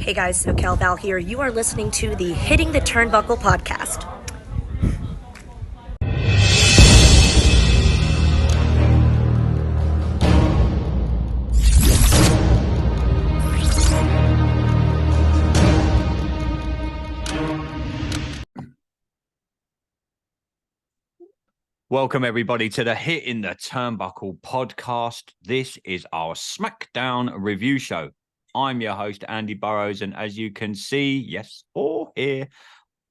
Hey guys, SoCal Val here. You are listening to the Hitting the Turnbuckle podcast. Welcome, everybody, to the Hitting the Turnbuckle podcast. This is our Smackdown review show. I'm your host, Andy Burrows, and as you can see, yes, or hear,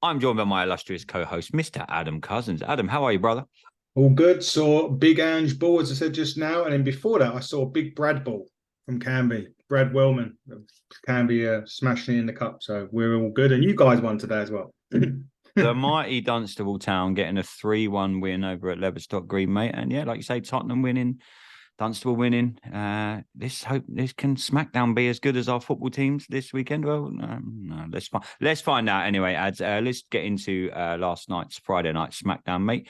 I'm joined by my illustrious co-host, Mr. Adam Cousins. Adam, how are you, brother? All good. Saw Big Ange Ball, as I said just now, and then before that, I saw Big Brad Ball from Canby. Brad Wellman of Canby smashing it in the cup, so we're all good. And you guys won today as well. The mighty Dunstable Town getting a 3-1 win over at Leverstock Green, mate. And yeah, like you say, Tottenham winning, Dunstable winning. This can Smackdown be as good as our football teams this weekend? Well, no, let's find out anyway, ads. Let's get into last night's Friday night Smackdown, mate.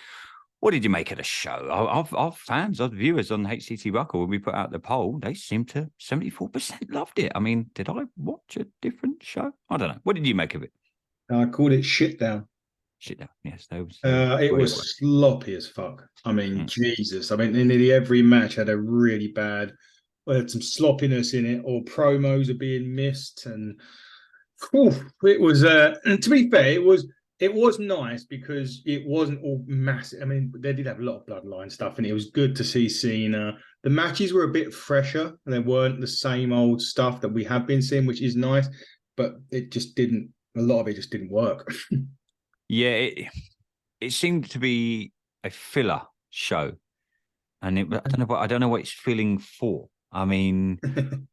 What did you make of the show? Our fans, our viewers on HCT Buckle, when we put out the poll, they seem to 74% loved it. I mean, did I watch a different show? I don't know. What did you make of it? I called it shit down. Shit down. Yes, those. It was sloppy as fuck. I mean, Jesus. I mean, nearly every match had a really bad, had some sloppiness in it, or promos are being missed, and it was. And to be fair, it was nice because it wasn't all massive. I mean, they did have a lot of bloodline stuff, and it was good to see Cena. The matches were a bit fresher, and they weren't the same old stuff that we have been seeing, which is nice. But it just didn't. A lot of it just didn't work. Yeah, it seemed to be a filler show, and I don't know what it's filling for. I mean,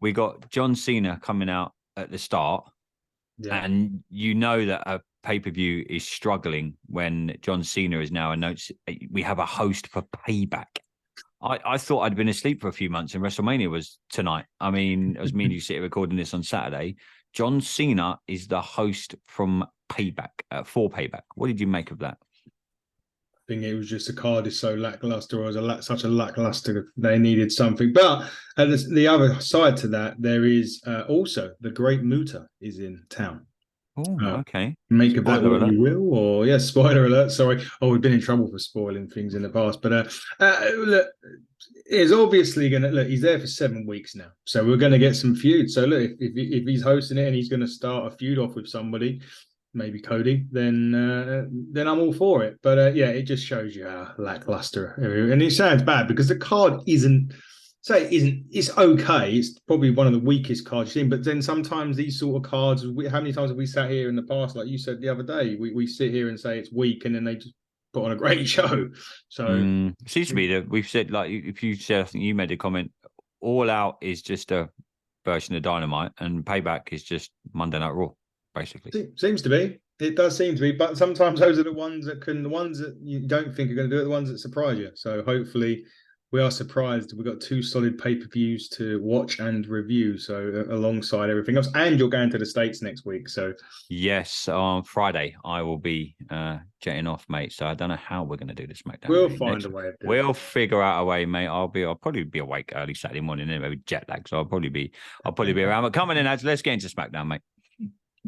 we got John Cena coming out at the start, and you know that a pay-per-view is struggling when John Cena is now announced. We have a host for Payback. I thought I'd been asleep for a few months, and WrestleMania was tonight. I mean, as me and you sit here recording this on Saturday, John Cena is the host from Payback, for Payback. What did you make of that? I think it was just the card is so lackluster, or was such a lackluster. They needed something. But the other side to that, there is also the Great Muta is in town. Oh, okay. Make of that what you will, or spoiler alert. Sorry, we've been in trouble for spoiling things in the past, but look, it's obviously going to look. He's there for 7 weeks now, so we're going to get some feud. So look, if he's hosting it and he's going to start a feud off with somebody, maybe Cody, then I'm all for it. But it just shows you how lackluster, and it sounds bad because the card isn't. It's okay. It's probably one of the weakest cards you've seen. But then sometimes these sort of cards, how many times have we sat here in the past, like you said the other day, we sit here and say it's weak, and then they just put on a great show. So it seems to be that we've said, like, if you said, I think you made a comment, All Out is just a version of Dynamite, and Payback is just Monday Night Raw, basically. Seems to be. It does seem to be. But sometimes those are the ones that you don't think are going to do it, the ones that surprise you. So hopefully we are surprised. We've got 2 solid pay-per-views to watch and review, so alongside everything else. And you're going to the States next week, so yes, on Friday I will be jetting off, mate. So I don't know how we're going to do this SmackDown. We'll find a way. We'll figure out a way, mate. I'll probably be awake early Saturday morning anyway with jet lag, so I'll probably be around. But coming in, lads, let's get into SmackDown, mate.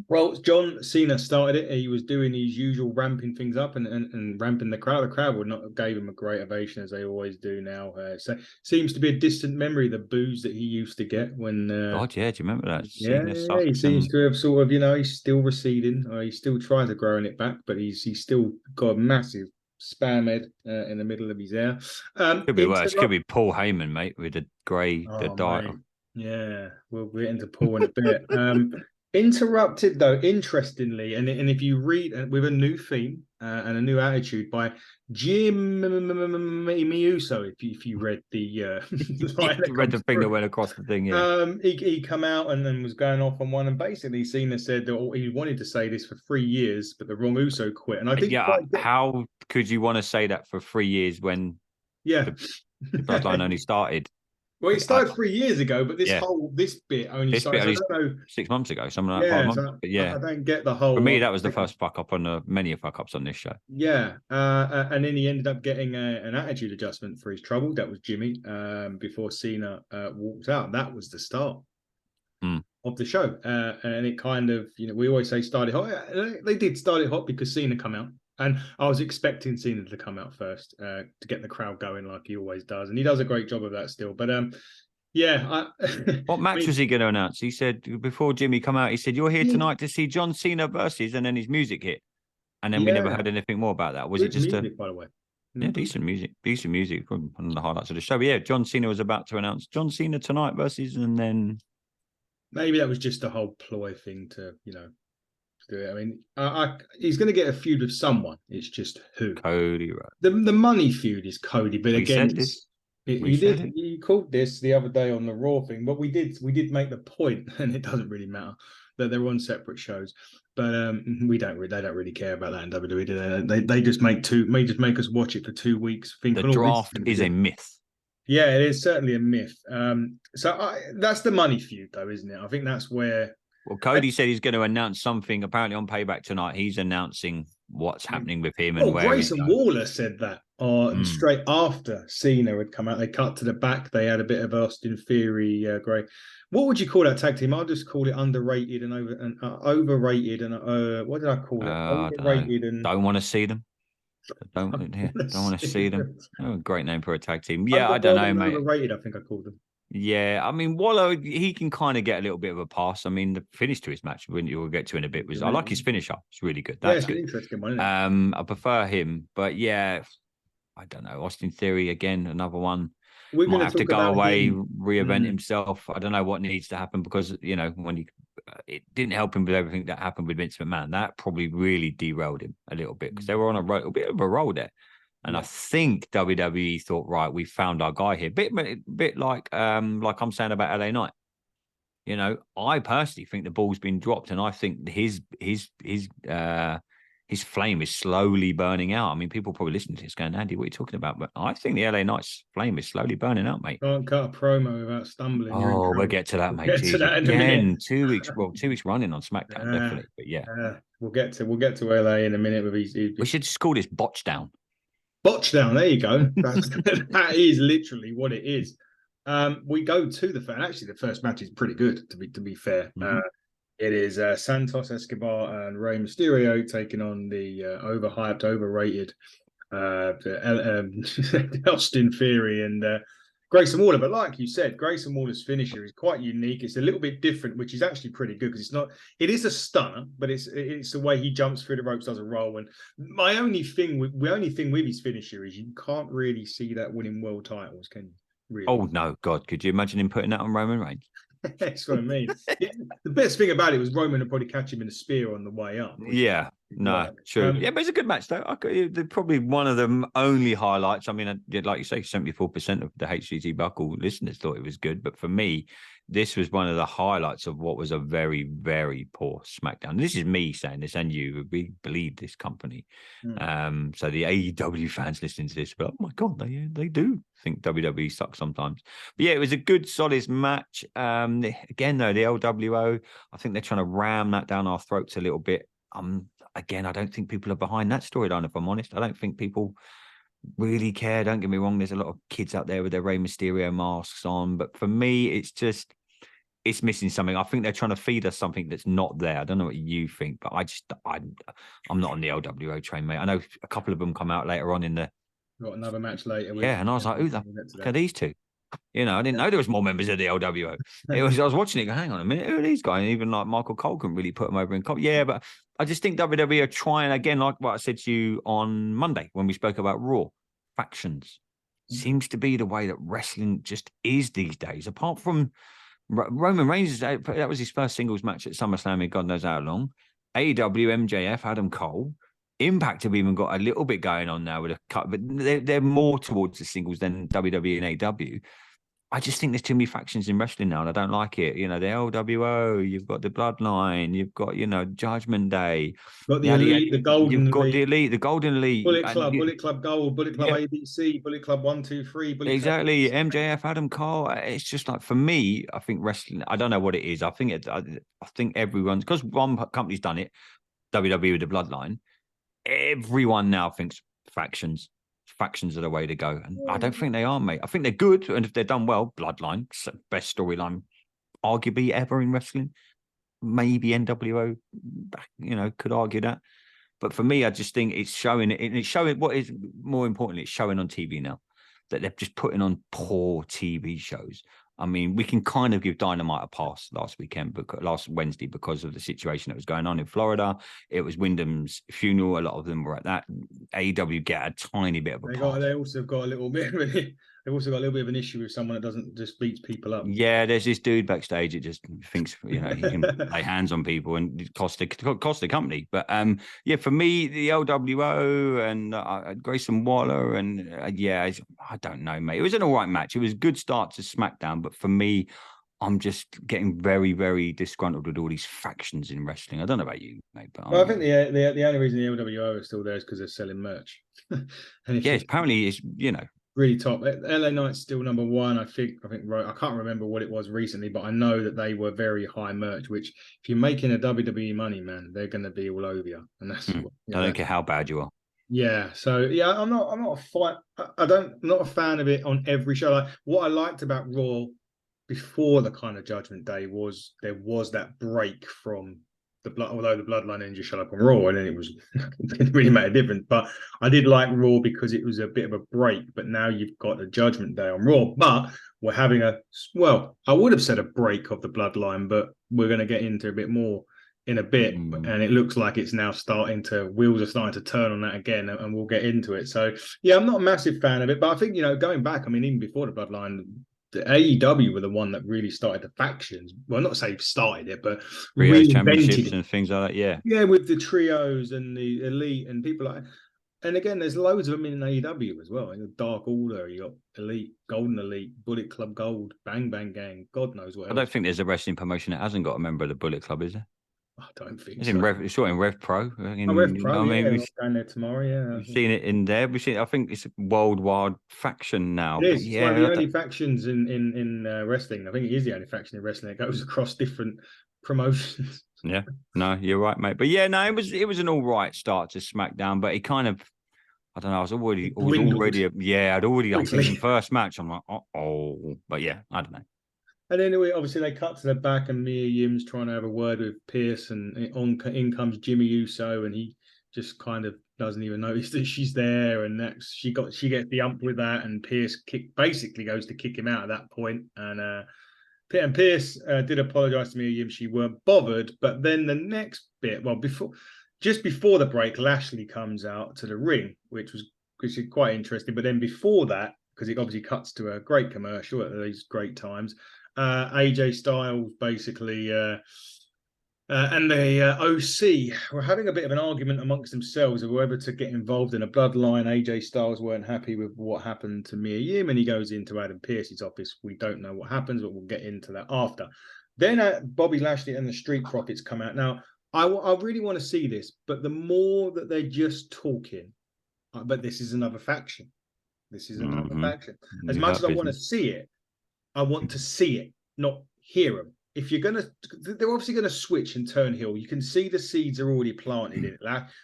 Well, John Cena started it. He was doing his usual ramping things up and ramping the crowd. The crowd gave him a great ovation, as they always do now. So seems to be a distant memory, the boos that he used to get when. God, yeah, do you remember that? He seems to have sort of, he's still receding. He's still trying to growing it back, but he's still got a massive spam head in the middle of his hair. Could be worse. Could be Paul Heyman, mate, with the grey, the dark. Yeah, we'll get into Paul in a bit. Interrupted though, interestingly, and if you read with a new theme and a new attitude by Jimmy Uso, if you read the read the thing that went across the thing, he come out and then was going off on one, and basically Cena said that he wanted to say this for 3 years, but the wrong Uso quit. And I think how could you want to say that for 3 years when the bloodline only started? Well, it started 3 years ago, but this bit only started. I don't know, 6 months ago, something like that. 5 months. But I don't get the whole. For me, that was the first fuck up on many fuck ups on this show. Yeah, and then he ended up getting an attitude adjustment for his trouble. That was Jimmy. Before Cena walked out, that was the start. of the show, and it kind of, we always say started hot. They did start it hot because Cena come out, and I was expecting Cena to come out first to get the crowd going like he always does, and he does a great job of that still. But what match was he going to announce? He said before Jimmy come out, he said, "You're here tonight to see John Cena versus," and then his music hit, and then we never heard anything more about that. Was it just music, by the way? Yeah, decent music. One of the highlights of the show. But yeah, John Cena was about to announce John Cena tonight versus, and then maybe that was just a whole ploy thing to, do it. I mean, he's going to get a feud with someone. It's just who. Cody, right? The money feud is Cody, but again, you called this the other day on the Raw thing, but we did make the point, and it doesn't really matter that they're on separate shows. But they don't really care about that in WWE, do they? They just make us watch it for 2 weeks. The draft is a myth. Yeah, it is certainly a myth. So that's the money feud, though, isn't it? I think that's where. Well, Cody said he's going to announce something. Apparently, on Payback tonight, he's announcing what's happening with him and where. Grayson Waller said that straight after Cena had come out. They cut to the back. They had a bit of Austin Theory, Gray. What would you call that tag team? I'll just call it underrated and overrated and what did I call it? Overrated and don't want to see them. Don't want to see them. Oh, great name for a tag team. Yeah, I don't know, mate. Overrated, I think I called them. Yeah, I mean, Waller, he can kind of get a little bit of a pass. I mean, the finish to his match, when you'll get to in a bit, was I like his finisher. It's really good. That's good. Interesting one, isn't it? I prefer him, but yeah, I don't know. Austin Theory again, another one. We're might have to go away, reinvent himself. I don't know what needs to happen because when it didn't help him with everything that happened with Vince McMahon. That probably really derailed him a little bit because they were on a bit of a roll there. And I think WWE thought, right, we found our guy here. Bit like I'm saying about LA Knight. I personally think the ball's been dropped, and I think his flame is slowly burning out. I mean, people probably listening to this going, Andy, what are you talking about? But I think the LA Knight's flame is slowly burning out, mate. Can't cut a promo without stumbling. Oh, we'll get to that, mate. Get to that in again, 2 weeks. Well, 2 weeks running on SmackDown, definitely. But yeah, we'll get to LA in a minute with his. We should just call this Botch Down. Botch Down. There you go. That is literally what it is. We go to the fan. Actually, the first match is pretty good. To be fair. Mm-hmm. It is Santos Escobar and Rey Mysterio taking on the overhyped, overrated Austin Theory and Grayson Waller. But like you said, Grayson Waller's finisher is quite unique. It's a little bit different, which is actually pretty good because it is a stunner, but it's the way he jumps through the ropes, does a roll. And the only thing with his finisher is you can't really see that winning world titles, can you? Really? Oh no, God! Could you imagine him putting that on Roman Reigns? That's what I mean. The best thing about it was Roman would probably catch him in a spear on the way up. Yeah, no, true. Yeah, but it's a good match, though. They're probably one of the only highlights. I mean, like you say, 74% of the HGT Buckle listeners thought it was good. But for me, this was one of the highlights of what was a very, very poor SmackDown. This is me saying this, and you. We believe this company. So the AEW fans listening to this, but oh my God, they do think WWE sucks sometimes. But yeah, it was a good, solid match. Again, though, the LWO, I think they're trying to ram that down our throats a little bit. Again, I don't think people are behind that storyline, if I'm honest. I don't think people really care. Don't get me wrong. There's a lot of kids out there with their Rey Mysterio masks on. But for me, it's missing something. I think they're trying to feed us something that's not there. I don't know what you think, but I'm not on the LWO train, mate. I know a couple of them come out later on in the. Got another match later. Yeah, and I was like, who the fuck are these two? I didn't know there was more members of the LWO. I was watching it, go, hang on a minute, who are these guys? And even like Michael Cole couldn't really put them over in comp. Yeah, but I just think WWE are trying, again, like what I said to you on Monday when we spoke about Raw, factions. Seems to be the way that wrestling just is these days. Apart from Roman Reigns, that was his first singles match at SummerSlam in God knows how long. AEW, MJF, Adam Cole. Impact have even got a little bit going on now with a cut, but they're more towards the singles than WWE and AEW. I just think there's too many factions in wrestling now, and I don't like it. The LWO, you've got the Bloodline, you've got, Judgment Day. Got the Elite, the Golden You've got Elite. the Elite, the Golden Elite. Bullet Club Gold, Bullet Club ABC, Bullet Club 1, 2, 3. Exactly. MJF, Adam Cole. It's just like, for me, I think wrestling, I don't know what it is. I think everyone's, because one company's done it, WWE with the Bloodline, everyone now thinks factions are the way to go, and I don't think they are, mate. I think they're good, and if they're done well, Bloodline, best storyline arguably ever in wrestling. Maybe NWO, could argue that. But for me, I just think it's showing. It's showing what is more importantly, it's showing on TV now that they're just putting on poor TV shows. I mean, we can kind of give Dynamite a pass last Wednesday, because of the situation that was going on in Florida. It was Wyndham's funeral. A lot of them were at that. AEW get a tiny bit of a pass. They also got a little bit of an issue with someone that doesn't just beats people up. Yeah, there's this dude backstage that just thinks he can lay hands on people and cost the company. But for me, the LWO and Grayson Waller and I don't know, mate. It was an all right match. It was a good start to SmackDown, but for me, I'm just getting very, very disgruntled with all these factions in wrestling. I don't know about you, mate. But I think the only reason the LWO is still there is because they're selling merch. Apparently it's really top. LA Knight's still number one. I think right. I can't remember what it was recently, but I know that they were very high merch. Which, if you're making a WWE money, man, they're going to be all over you. And that's I don't care how bad you are. Yeah. So I'm not not a fan of it on every show. Like, what I liked about Raw before the kind of Judgment Day was there was that break from although the Bloodline didn't just shut up on Raw, and then it didn't really make a difference. But I did like Raw because it was a bit of a break. But now you've got a Judgment Day on Raw, but we're having I would have said a break of the Bloodline, but we're going to get into a bit more in a bit, and it looks like it's now wheels are starting to turn on that again, and we'll get into it. So I'm not a massive fan of it, but I think going back, I mean, even before the Bloodline, the AEW were the one that really started the factions. Well, not say started it, but championships and things like that. Yeah, with the trios and the elite and people like. And again, there's loads of them in AEW as well. Dark Order, you got Elite, Golden Elite, Bullet Club Gold, Bang Bang Gang, God knows what. I don't think there's a wrestling promotion that hasn't got a member of the Bullet Club, is there? I don't think it's so. In Rev Pro. Rev Pro, we're going there tomorrow, yeah. We've seen it in there. I think it's a worldwide faction now. It is. It's one of the only factions in wrestling. I think it is the only faction in wrestling that goes across different promotions. Yeah, no, you're right, mate. But it was an all right start to SmackDown, but it kind of, I don't know, I'd already the first match. I'm like, but I don't know. And anyway, obviously they cut to the back, and Mia Yim's trying to have a word with Pierce, and in comes Jimmy Uso, and he just kind of doesn't even notice that she's there, and she gets the ump with that, and Pierce basically goes to kick him out at that point, and Pierce did apologise to Mia Yim. She weren't bothered, but then the next bit, just before the break, Lashley comes out to the ring, which is quite interesting. But then before that, because it obviously cuts to a great commercial at these great times. AJ Styles basically and the OC were having a bit of an argument amongst themselves of whether to get involved in a bloodline. AJ Styles weren't happy with what happened to Mia Yim, and he goes into Adam Pearce's office. We don't know what happens, but we'll get into that after. Then Bobby Lashley and the Street Profits come out. Now, I really want to see this, but the more that they're just talking, but this is another faction. This is another faction. As much as I want to see it, I want to see it, not hear them. If you're they're obviously gonna switch and turn heel. You can see the seeds are already planted in it.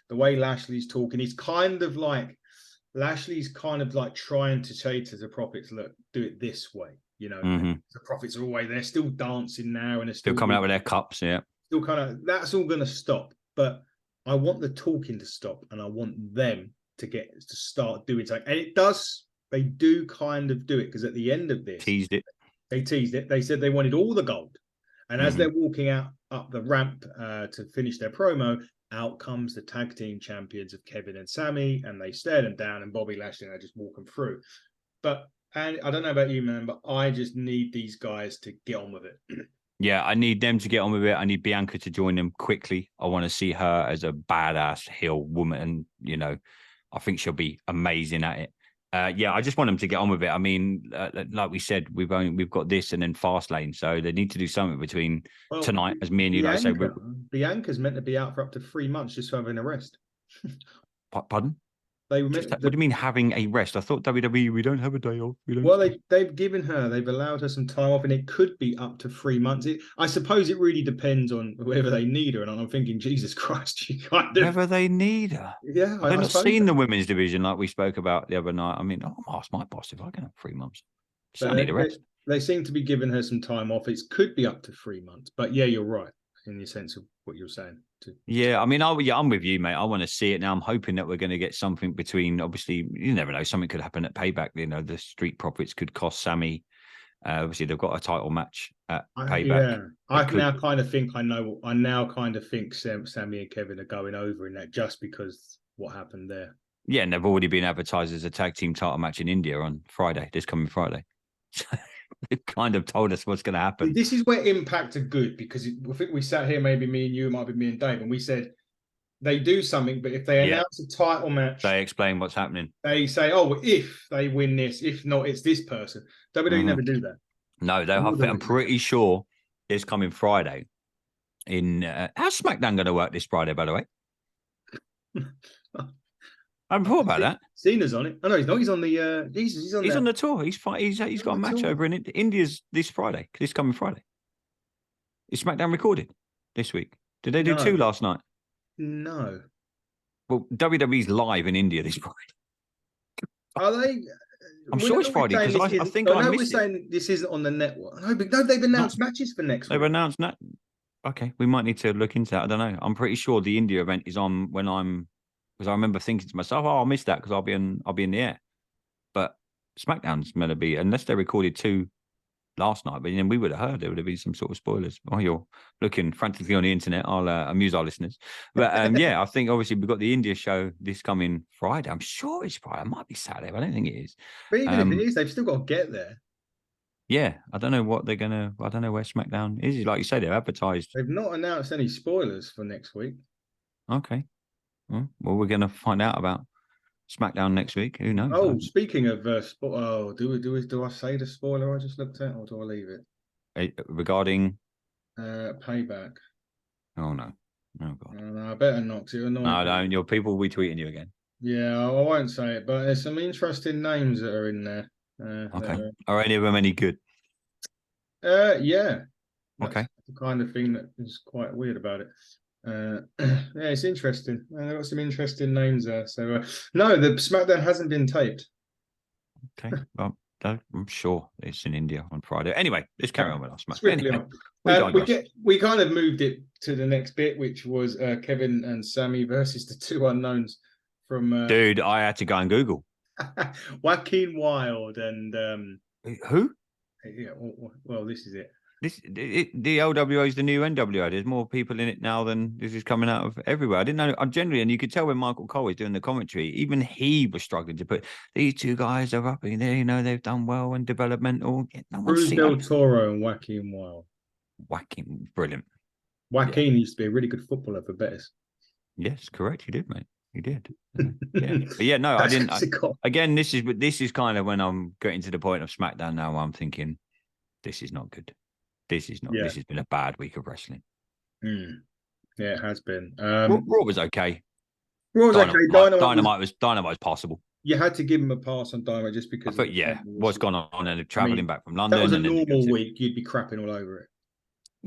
The way Lashley's talking, he's kind of like trying to say to the Profits, look, do it this way. The Profits are always they're still dancing now, and they're still coming out with their cups. Yeah, still kind of that's all gonna stop. But I want the talking to stop, and I want them to start doing something. And it does. They do kind of do it, because at the end of this, they teased it. They said they wanted all the gold. And as they're walking up the ramp to finish their promo, out comes the tag team champions of Kevin and Sami, and they stare them down, and Bobby Lashley and they just walk them through. And I don't know about you, man, but I just need these guys to get on with it. Yeah, I need them to get on with it. I need Bianca to join them quickly. I want to see her as a badass heel woman. I think she'll be amazing at it. I just want them to get on with it. I mean, like we said, we've got this and then Fastlane, so they need to do something between tonight, as me and you like say. Bianca's meant to be out for up to 3 months just for having a rest. Pardon? What do you mean having a rest? I thought WWE, we don't have a day off. They've allowed her some time off, and it could be up to 3 months. I suppose it really depends on whether they need her. And I'm thinking, Jesus Christ, she kind of... Whether they need her. Yeah. I've not seen the women's division like we spoke about the other night. I mean, I'll ask my boss if I can have 3 months. I need a rest. They seem to be giving her some time off. It could be up to 3 months, but yeah, you're right in the sense of what you're saying. Yeah, I mean, I'm with you, mate. I want to see it now. I'm hoping that we're going to get something between. Obviously, you never know. Something could happen at Payback. You know, the Street Profits could cost Sami. Obviously, they've got a title match at Payback. I now kind of think I know. I now kind of think Sami and Kevin are going over in that just because what happened there. Yeah, and they've already been advertised as a tag team title match in India on Friday, this coming Friday. So they've kind of told us what's going to happen. This is where Impact are good because I think we sat here, maybe me and you, it might be me and Dave, and we said they do something, but if they announce a title match, they explain what's happening. They say, "Oh, if they win this, if not, it's this person." WWE never do that. No, I'm pretty sure it's coming Friday. How's SmackDown going to work this Friday? By the way. I haven't thought about that. Cena's on it. Oh no, he's not. He's on the. He's on the tour. He's got a match over in India's this Friday. This coming Friday. Is SmackDown recorded this week? Did they do 2 last night? No. Well, WWE's live in India this Friday. Are they? I'm sure it's Friday because I think I missed it. We're saying this isn't on the network. No, but they've announced matches for next week. They've announced that. Okay, we might need to look into that. I don't know. I'm pretty sure the India event is on when I'm. Because I remember thinking to myself, "Oh, I'll miss that because I'll be in the air." But SmackDown's going to be, unless they recorded 2 last night, but then we would have heard there would have been some sort of spoilers. Oh, you're looking frantically on the internet. I'll amuse our listeners. But yeah, I think obviously we've got the India show this coming Friday. I'm sure it's Friday. It might be Saturday, but I don't think it is. But even if it is, they've still got to get there. Yeah, I don't know what they're gonna. I don't know where SmackDown is. Like you say, they're advertised. They've not announced any spoilers for next week. Okay. Well, we're going to find out about SmackDown next week. Who knows? Oh, speaking of do I say the spoiler I just looked at, or do I leave it? Regarding Payback. Oh no! Oh god! No, I better not. No, your people will be tweeting you again. Yeah, I won't say it, but there's some interesting names that are in there. Okay. Are any of them any good? Yeah. Okay. The kind of thing that is quite weird about it. Yeah, it's interesting. They've got some interesting names there. So no, the SmackDown hasn't been taped. Okay, well, I'm sure it's in India on Friday. Anyway, let's carry on with our SmackDown. We kind of moved it to the next bit, which was Kevin and Sami versus the 2 unknowns from. Dude, I had to go and Google. Joaquin Wilde and who? Yeah, well, this is it. The LWO is the new NWO. There's more people in it now than this is coming out of everywhere. I didn't know. I'm generally, and you could tell when Michael Cole was doing the commentary, even he was struggling to put these 2 guys are up in there. You know, they've done well and developmental. Cruz del Toro and Joaquin Wilde. Joaquin, brilliant. Joaquin used to be a really good footballer for Betis. Yes, correct. You did, mate. You did. Yeah, but yeah. No, I didn't. Again, this is kind of when I'm getting to the point of SmackDown now. Where I'm thinking, this is not good. This is not. Yeah. This has been a bad week of wrestling. Yeah, it has been. Raw was okay. Raw was okay. Dynamite was passable. You had to give him a pass on Dynamite just because. But yeah, what's gone on and traveling back from London. That was a normal week. You'd be crapping all over it.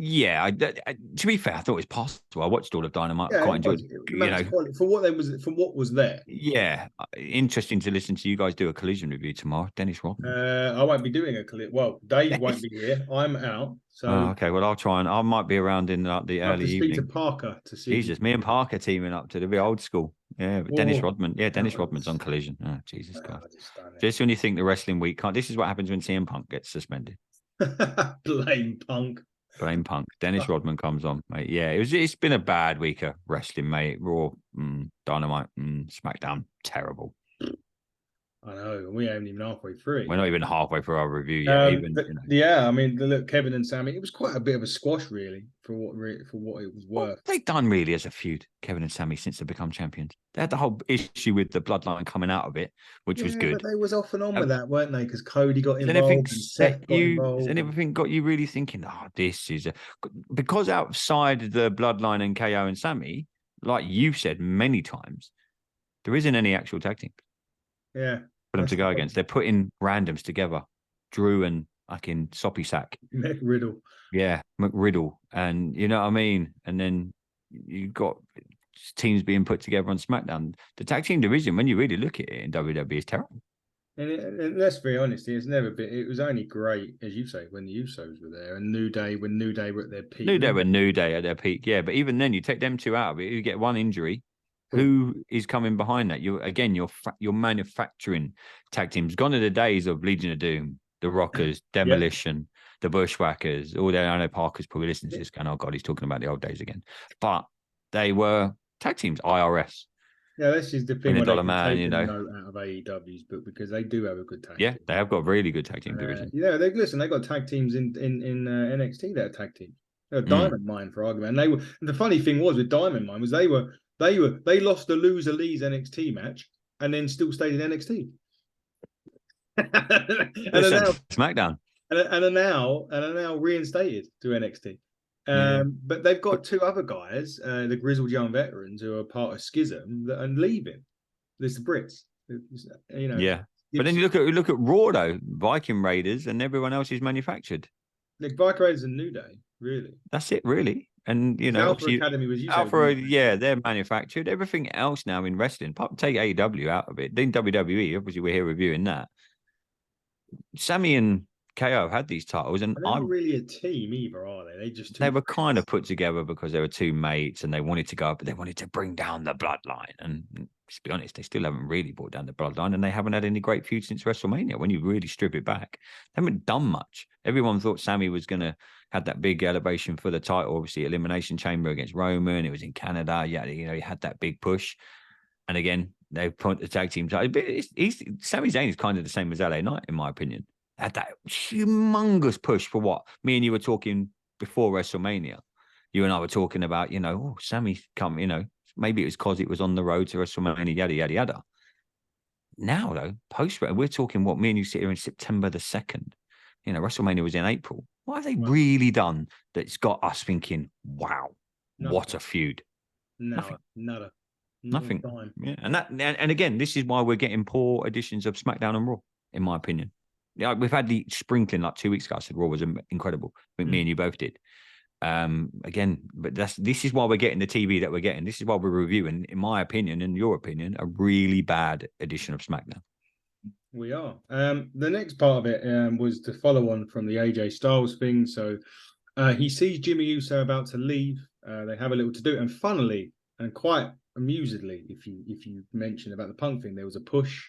Yeah, to be fair, I thought it was possible. I watched all of Dynamite. Yeah, quite enjoyed it. You know, for what was there. Yeah, interesting to listen to you guys do a collision review tomorrow. Dennis Rodman. I won't be doing a collision. Well, Dave won't be here. I'm out. So okay. Well, I'll try and I might be around in the early evening. Speak to Parker to see. Jesus, me and Parker teaming up to the old school. Yeah, but Dennis Rodman. Yeah, Dennis Rodman's on collision. Oh, Jesus Christ! Just when you think the wrestling week can't. This is what happens when CM Punk gets suspended. Blame Punk. Blame Punk. Dennis Rodman comes on, mate. Yeah, it's been a bad week of wrestling, mate. Raw, Dynamite, SmackDown, terrible. I know. We ain't even halfway through. We're not even halfway through our review yet. Yeah, I mean, look, Kevin and Sami. It was quite a bit of a squash, really, for what it was worth. What they've done really as a feud, Kevin and Sami, since they become champions. They had the whole issue with the bloodline coming out of it, which was good. But they was off and on with that, weren't they? Because Cody got involved. Has anything got you really thinking? This is because outside the bloodline and KO and Sami, like you've said many times, there isn't any actual tag team. Yeah. For them to go against. They're putting randoms together. Drew and fucking Soppy Sack. McRiddle. Yeah, McRiddle. And you know what I mean? And then you've got teams being put together on SmackDown. The tag team division, when you really look at it in WWE, is terrible. And let's be honest, it's never been. It was only great, as you say, when the Usos were there, and when New Day were at their peak. New Day were New Day at their peak, yeah. But even then, you take them two out of it, you get one injury. Who is coming behind that? You're manufacturing tag teams. Gone are the days of Legion of Doom, the Rockers, Demolition, the Bushwhackers. All that. I know Parker's probably listening to this going, oh God, he's talking about the old days again. But they were tag teams, IRS. Yeah, this is the thing. $1 Man, you know, note out of AEW's book because they do have a good tag. Yeah, team. They have got really good tag team division. Yeah, they got tag teams in NXT. They're tag teams. They're Diamond Mine for argument. And the funny thing was with Diamond Mine was they lost the Loser Lee's NXT match and then still stayed in NXT. and are now SmackDown. And are now reinstated to NXT. But they've got two other guys, the grizzled young veterans who are part of Schism that are leaving. There's the Brits, you know. Yeah, but then you look at Raw though, Viking Raiders, and everyone else is manufactured. Like Viking Raiders and New Day, really. That's it, really. And you know, Alpha Academy was they're manufactured. Everything else now in wrestling, take AEW out of it. Then WWE, obviously, we're here reviewing that. Sami and KO had these titles, and they're not really a team either, are they? They were kind of put together because they were two mates, and they wanted to go, but they wanted to bring down the bloodline. And to be honest, they still haven't really brought down the bloodline, and they haven't had any great feuds since WrestleMania. When you really strip it back, they haven't done much. Everyone thought Sami was going to have that big elevation for the title, obviously Elimination Chamber against Roman. It was in Canada. Yeah, you know, he had that big push, and again, they put the tag team title. But Sami Zayn is kind of the same as LA Knight, in my opinion. Had that humongous push for what me and you were talking before WrestleMania. You and I were talking about, you know, Sami's come, you know, maybe it was because it was on the road to WrestleMania, yada, yada, yada. Now, though, we're talking what me and you sit here in September the 2nd. You know, WrestleMania was in April. What have they really done that's got us thinking, wow, what a feud? Nothing. Yeah, and again, this is why we're getting poor editions of SmackDown and Raw, in my opinion. Yeah, we've had the sprinkling like 2 weeks ago. I said Raw was incredible. I think me and you both did. Again, but this is why we're getting the TV that we're getting. This is why we're reviewing, in my opinion and your opinion, a really bad edition of SmackDown. We are. The next part of it was to follow on from the AJ Styles thing. So he sees Jimmy Uso about to leave. They have a little to do, and funnily and quite amusedly, if you mention about the Punk thing, there was a push.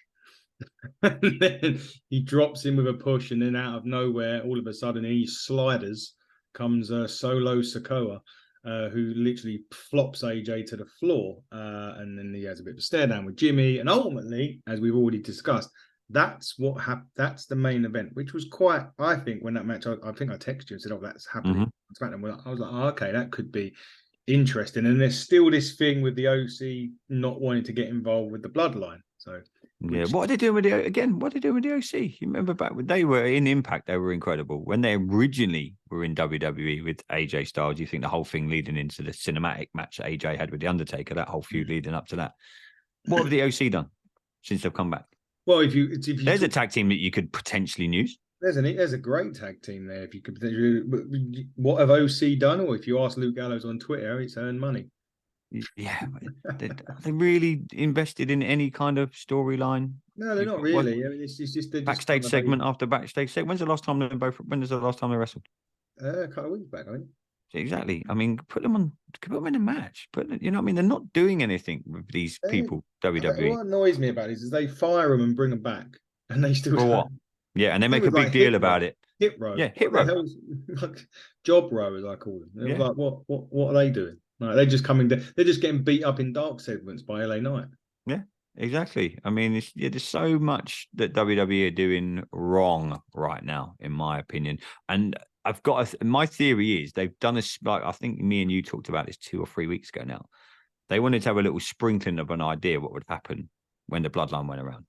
And then he drops in with a push, and then out of nowhere, all of a sudden, in his sliders comes Solo Sikoa, who literally flops AJ to the floor, and then he has a bit of a stare down with Jimmy, and ultimately, as we've already discussed, that's what happened. That's the main event, which was quite. I think when that match, I think I texted you and said, "Oh, that's happening." I was like, "Oh, okay, that could be interesting." And there's still this thing with the OC not wanting to get involved with the bloodline, so. Yeah, what are they doing with the OC? You remember back when they were in Impact, they were incredible. When they originally were in WWE with AJ Styles, you think the whole thing leading into the cinematic match that AJ had with The Undertaker, that whole feud leading up to that. What have the OC done since they've come back? Well, if you there's a tag team that you could potentially use. There's a great tag team there. If you could potentially, what have OC done? Or if you ask Luke Gallows on Twitter, it's earned money. Yeah, are they really invested in any kind of storyline? No, they're not really. I mean, it's just backstage segment after backstage segment. When's the last time they wrestled? A couple of weeks back, I think. Exactly. I mean, put them in a match. You know what I mean? They're not doing anything with these people. WWE. What annoys me about this is they fire them and bring them back, and they still. For what? Yeah, and they make a big deal about it. Hit row. Yeah, hit row. Like job row, as I call them. It was like, what are they doing? Like, they're just coming. They're just getting beat up in dark segments by LA Knight. Yeah, exactly. I mean, there's so much that WWE are doing wrong right now, in my opinion. And I've got my theory is they've done this. Like I think me and you talked about this 2 or 3 weeks ago now. They wanted to have a little sprinkling of an idea what would happen when the bloodline went around.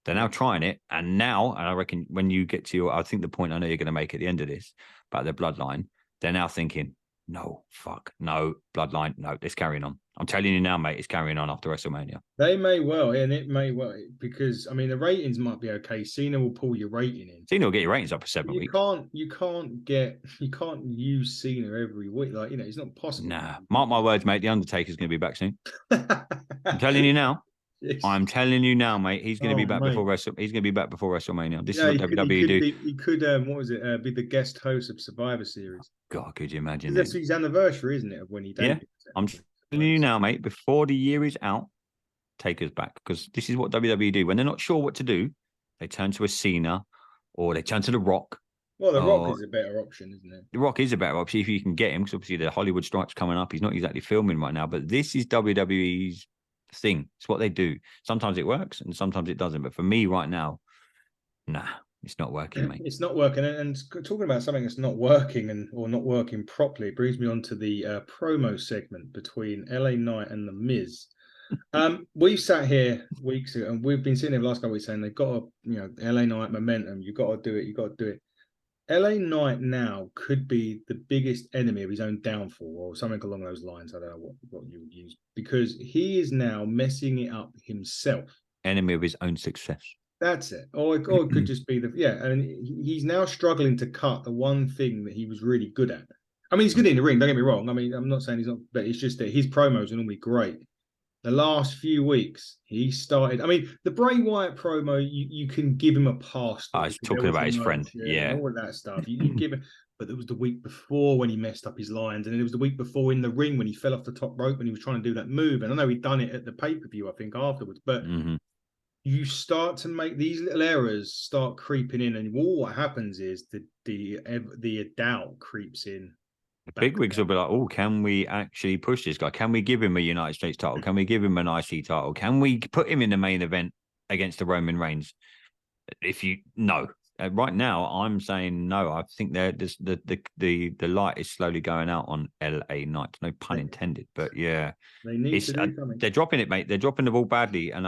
They're now trying it, and I reckon when you get to I think the point I know you're going to make at the end of this about the bloodline, they're now thinking, no, bloodline, no, it's carrying on. I'm telling you now, mate, it's carrying on after WrestleMania. They may well, and it may well, because I mean the ratings might be okay. Cena will pull your rating in. Cena will get your ratings up for 7 weeks. You can't use Cena every week. Like, you know, it's not possible. Nah, mark my words, mate. The Undertaker's going to be back soon. I'm telling you now. I'm telling you now, mate. He's going to be back mate. before He's going to be back before WrestleMania. This is Yeah, what WWE do. He could. What was it? Be the guest host of Survivor Series. God, could you imagine? That's his anniversary, isn't it? Of when he debuted. Yeah, I'm telling you now, mate. Before the year is out, take us back, because this is what WWE do. When they're not sure what to do, they turn to a Cena, or they turn to The Rock. Well, The Rock is a better option, isn't it? The Rock is a better option if you can get him, because obviously the Hollywood strike's coming up. He's not exactly filming right now, but this is WWE's thing. It's what they do. Sometimes it works and sometimes it doesn't. But for me right now, nah, it's not working, mate. It's not working. And talking about something that's not working or not working properly, it brings me on to the promo segment between LA Knight and the Miz. We've sat here weeks ago, and we've been sitting here the last couple of weeks saying they've got to, LA Knight momentum. You've got to do it. You've got to do it. LA Knight now could be the biggest enemy of his own downfall, or something along those lines. I don't know what you would use, because he is now messing it up himself. Enemy of his own success. That's it. Or it could just be and he's now struggling to cut the one thing that he was really good at. I mean, he's good in the ring, don't get me wrong. I mean, I'm not saying he's not, but it's just that his promos are normally great. The last few weeks, he started. I mean, the Bray Wyatt promo, you can give him a pass. I was talking about his friend. Yeah. All of that stuff. You give him, but it was the week before when he messed up his lines. And then it was the week before in the ring when he fell off the top rope when he was trying to do that move. And I know he'd done it at the pay-per-view, I think, afterwards. But you start to make these little errors start creeping in. And what happens is the doubt creeps in. The bigwigs will be like, oh, can we actually push this guy? Can we give him a United States title? Can we give him an IC title? Can we put him in the main event against the Roman Reigns? Right now, I'm saying no. I think the light is slowly going out on LA Knight. No pun intended, but yeah, they need to do something. They're dropping it, mate. They're dropping the ball badly, and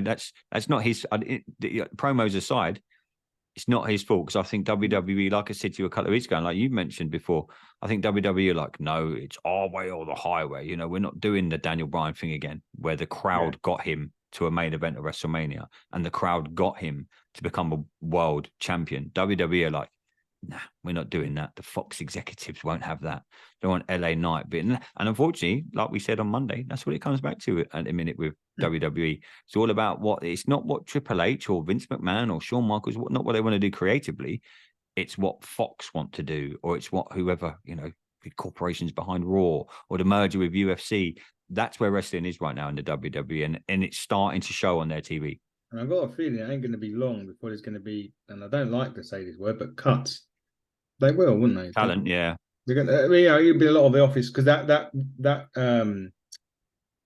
that's not his. Promos aside, it's not his fault, because I think WWE, like I said to you a couple of weeks ago, and like you mentioned before, I think WWE are like, no, it's our way or the highway. We're not doing the Daniel Bryan thing again, where the crowd got him to a main event of WrestleMania and the crowd got him to become a world champion. WWE are like, nah, we're not doing that. The Fox executives won't have that. They want LA Knight. And unfortunately, like we said on Monday, that's what it comes back to at a minute with WWE. It's all about it's not what Triple H or Vince McMahon or Shawn Michaels, not what they want to do creatively. It's what Fox want to do, or it's what whoever, the corporations behind Raw or the merger with UFC. That's where wrestling is right now in the WWE, and it's starting to show on their TV. And I've got a feeling it ain't going to be long before there's going to be, and I don't like to say this word, but cuts. They will, wouldn't they? Talent, yeah. They're going to, it'll be a lot of the office, because that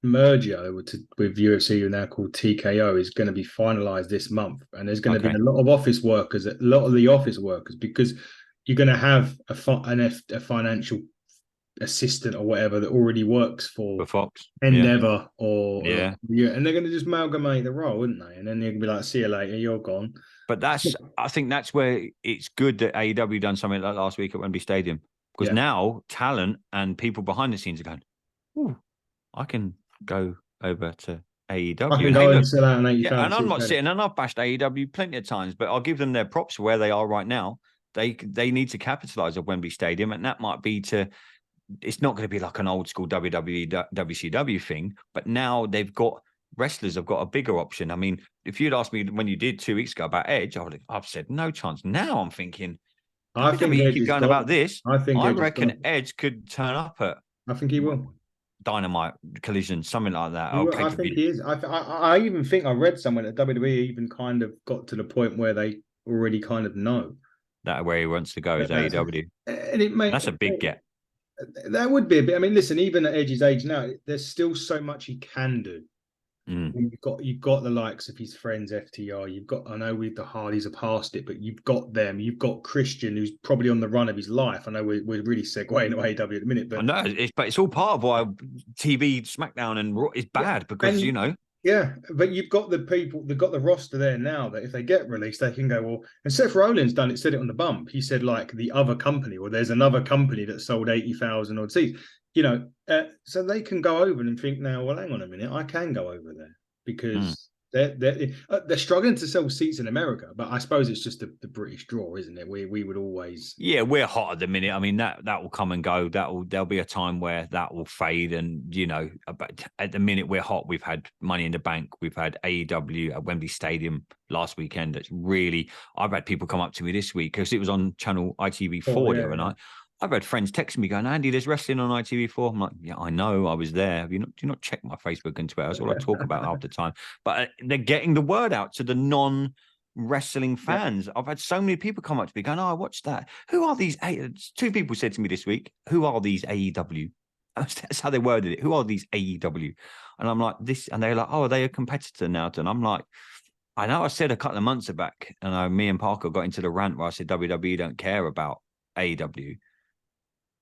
merger with UFC, now called TKO, is going to be finalized this month, and there's going to be a lot of office workers, because you're going to have a financial assistant or whatever that already works for Fox, Endeavor, and they're going to just amalgamate the role, wouldn't they? And then they're going to be like, see you later, you're gone. But I think that's where it's good that AEW done something like last week at Wembley Stadium, because now talent and people behind the scenes are going, ooh, I can go over to AEW. I can go and sell out an 80,000. And I'm not sitting, and I've bashed AEW plenty of times, but I'll give them their props for where they are right now. They need to capitalize on Wembley Stadium, and that might be it's not going to be like an old school WWE, WCW thing, but now wrestlers have got a bigger option. I mean, if you'd asked me when you did 2 weeks ago about Edge, I've said no chance. Now I'm thinking, I think you keep going about this. I reckon Edge could turn up at. I think he will. Dynamite, Collision, something like that. I think he is. I even think I read somewhere that WWE even kind of got to the point where they already kind of know that where he wants to go is AEW, and that's a big get. That would be a bit. I mean, listen, even at Edge's age now, there's still so much he can do. You've got the likes of his friends FTR. I know the Hardys are past it, but you've got them. You've got Christian, who's probably on the run of his life. I know we're really segueing into AEW at the minute, but I know it's all part of why TV SmackDown and Raw is bad, because Yeah, but you've got they've got the roster there now that if they get released, they can go, well, and Seth Rollins said it on the bump. He said, like, the other company, or there's another company that sold 80,000 odd seats, so they can go over and think now, well, hang on a minute, I can go over there because They're struggling to sell seats in America, but I suppose it's just the British draw, isn't it? We would always. Yeah, we're hot at the minute. I mean, that will come and go. There'll be a time where that will fade. And but at the minute we're hot. We've had Money in the Bank. We've had AEW at Wembley Stadium last weekend. That's really. I've had people come up to me this week because it was on channel ITV4 the other night. I've had friends text me going, Andy, there's wrestling on ITV4. I'm like, yeah, I know, I was there. Do you not check my Facebook and Twitter? That's all I talk about half the time. But they're getting the word out to the non-wrestling fans. I've had so many people come up to me going, I watched that. Who are these? Two people said to me this week, who are these AEW? That's how they worded it. Who are these AEW? And I'm like, this, and they're like, oh, are they a competitor now? And I'm like, I know I said a couple of months back, and me and Parker got into the rant where I said WWE don't care about AEW.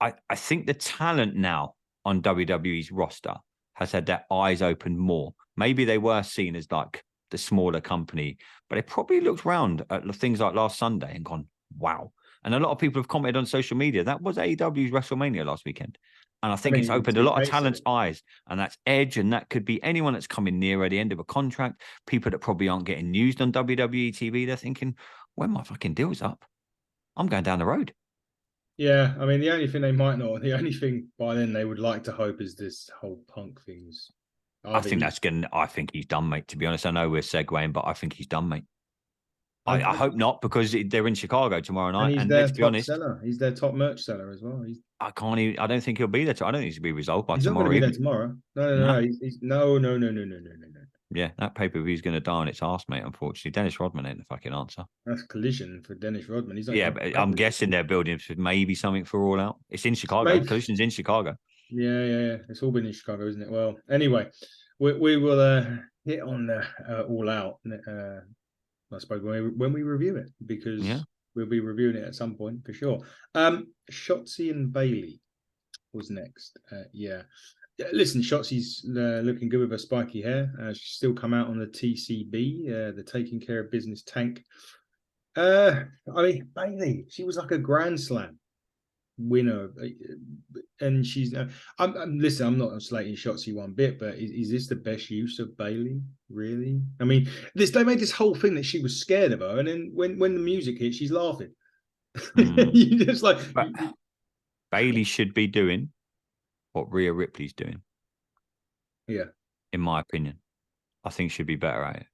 I think the talent now on WWE's roster has had their eyes opened more. Maybe they were seen as like the smaller company, but they probably looked around at things like last Sunday and gone, wow. And a lot of people have commented on social media. That was AEW's WrestleMania last weekend. And I think it's opened a lot of talent's eyes. And that's Edge, and that could be anyone that's coming near at the end of a contract, people that probably aren't getting used on WWE TV. They're thinking, when my fucking deal's up, I'm going down the road. Yeah, I mean, the only thing they might not, the only thing by then they would like to hope is this whole Punk thing's. I think he's done, mate, to be honest. I know we're segueing, but I think he's done, mate. I hope not, because they're in Chicago tomorrow night. And let's be honest, seller. He's their top merch seller as well. I don't think he'll be there. I don't think he'll be resolved by tomorrow. He's not going to be there tomorrow. No. No. Yeah, that pay-per-view is going to die on its arse, mate, unfortunately. Dennis Rodman ain't the fucking answer. That's Collision for Dennis Rodman. He's not but I'm guessing they're building for maybe something for All Out. It's in Chicago. Collision's in Chicago. Yeah. It's all been in Chicago, isn't it? Well, anyway, we will hit on the All Out, I suppose, when we review it, because we'll be reviewing it at some point for sure. Shotzi and Bayley was next. Listen, Shotzi's looking good with her spiky hair. She's still come out on the TCB, the Taking Care of Business tank. I mean, Bayley, she was like a Grand Slam winner, and she's. Listen, I'm not slating Shotzi one bit, but is this the best use of Bayley? Really? I mean, they made this whole thing that she was scared of her, and then when the music hit, she's laughing. You just like Bayley should be doing what Rhea Ripley's doing. Yeah. In my opinion. I think she'd be better at it.